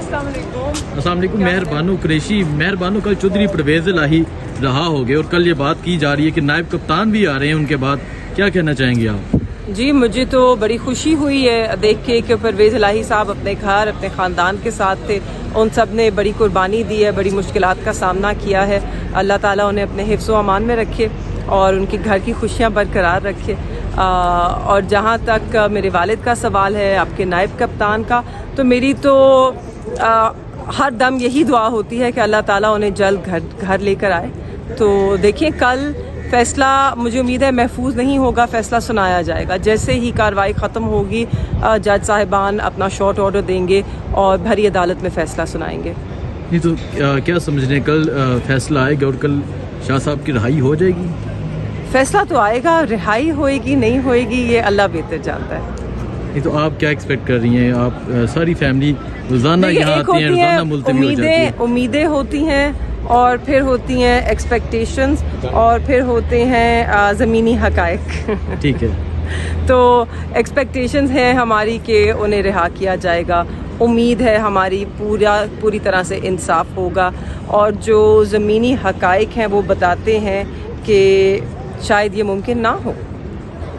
अस्सलाम वालेकुम। मेहरबानो कुरैशी, मेहरबानो कल चौधरी परवेज इलाही रहा हो गए और कल ये बात की जा रही है कि नायब कप्तान भी आ रहे हैं उनके बाद, क्या कहना चाहेंगे आप? जी, मुझे तो बड़ी खुशी हुई है देख के कि परवेज़ इलाही साहब अपने घर अपने ख़ानदान के साथ थे। उन सब ने बड़ी कुर्बानी दी है, बड़ी मुश्किलात का सामना किया है। अल्लाह ताला उन्हें अपने हिफ्ज़ व अमान में रखे और उनके घर की खुशियाँ बरकरार रखे। और जहाँ तक मेरे वालिद का सवाल है, आपके नायब कप्तान का, तो मेरी तो हर दम यही दुआ होती है कि अल्लाह ताला उन्हें जल्द घर लेकर आए। तो देखिए, कल फ़ैसला मुझे उम्मीद है महफूज नहीं होगा, फ़ैसला सुनाया जाएगा। जैसे ही कार्रवाई ख़त्म होगी जज साहिबान अपना शॉर्ट ऑर्डर देंगे और भरी अदालत में फ़ैसला सुनाएंगे। नहीं तो क्या समझ रहे हैं, कल फ़ैसला आएगा और कल शाह साहब की रिहाई हो जाएगी? फ़ैसला तो आएगा, रिहाई होएगी नहीं होएगी ये अल्लाह बेहतर जानता है। नहीं तो आप क्या एक्सपेक्ट कर रही हैं? आप सारी फैमिली रोज़ाना यहाँ आती हैं, रोज़ाना मुलतवी हो जाती है। उम्मीदें होती हैं और फिर होती हैं एक्सपेक्टेशंस और फिर होते हैं ज़मीनी हक़ाइक़। ठीक है। तो एक्सपेक्टेशंस हैं हमारी कि उन्हें रिहा किया जाएगा। उम्मीद है हमारी पूरी तरह से इंसाफ होगा और जो ज़मीनी हक़ाइक़ हैं वो बताते हैं कि शायद ये मुमकिन ना हो।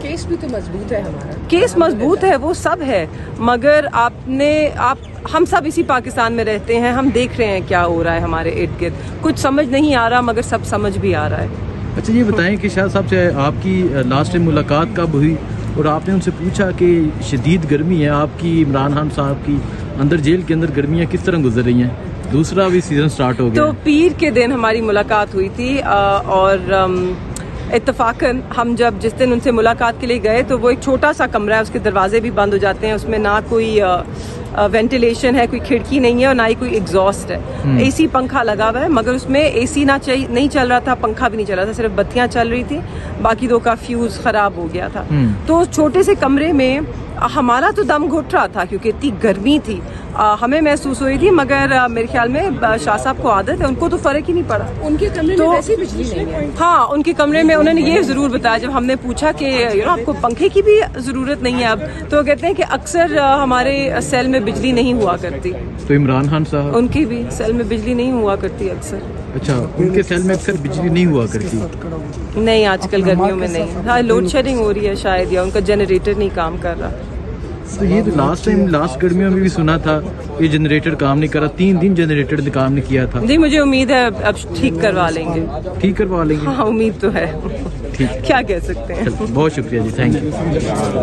केस भी तो मजबूत है हमारा। केस मजबूत है, वो सब है, मगर हम सब इसी पाकिस्तान में रहते हैं, हम देख रहे हैं क्या हो रहा है हमारे इर्द गिर्द। कुछ समझ नहीं आ रहा मगर सब समझ भी आ रहा है। अच्छा, ये बताएं कि शाह साहब से आपकी लास्ट टाइम मुलाकात कब हुई और आपने उनसे पूछा कि शदीद गर्मी है आपकी, इमरान खान साहब की अंदर जेल के अंदर गर्मियाँ किस तरह गुजर रही हैं? दूसरा भी सीज़न स्टार्ट हो गया। तो पीर के दिन हमारी मुलाकात हुई थी और इत्तफाकन हम जब जिस दिन उनसे मुलाकात के लिए गए तो वो एक छोटा सा कमरा है, उसके दरवाजे भी बंद हो जाते हैं, उसमें ना कोई वेंटिलेशन है, कोई खिड़की नहीं है और ना ही कोई एग्जॉस्ट है। एसी पंखा लगा हुआ है मगर उसमें एसी नहीं चल रहा था, पंखा भी नहीं चल रहा था, सिर्फ बत्तियां चल रही थी, बाकी दो का फ्यूज खराब हो गया था। तो छोटे से कमरे में हमारा तो दम घुट रहा था क्योंकि इतनी गर्मी थी, हमें महसूस हुई थी, मगर मेरे ख्याल में शाह साहब को आदत है, उनको तो फ़र्क ही नहीं पड़ा। उनके कमरे में वैसे बिजली नहीं है। हाँ, उनके कमरे में उन्होंने ये ज़रूर बताया जब हमने पूछा कि आपको पंखे की भी ज़रूरत नहीं है अब, तो वो कहते हैं कि अक्सर हमारे सेल में बिजली नहीं हुआ करती। तो इमरान खान साहब, उनकी भी सेल में बिजली नहीं हुआ करती अक्सर। अच्छा, उनके सेल में अक्सर बिजली नहीं हुआ करती? नहीं, आजकल गर्मियों में नहीं। हाँ, लोड शेडिंग हो रही है शायद, या उनका जनरेटर नहीं काम कर रहा। तो ये तो लास्ट गर्मियों में भी सुना था ये जनरेटर काम नहीं कर रहा, 3 दिन जनरेटर ने काम नहीं किया था। जी, मुझे उम्मीद है अब ठीक करवा लेंगे। ठीक करवा लेंगे? हाँ, उम्मीद तो है। ठीक, क्या कह सकते हैं। बहुत शुक्रिया जी, थैंक यू।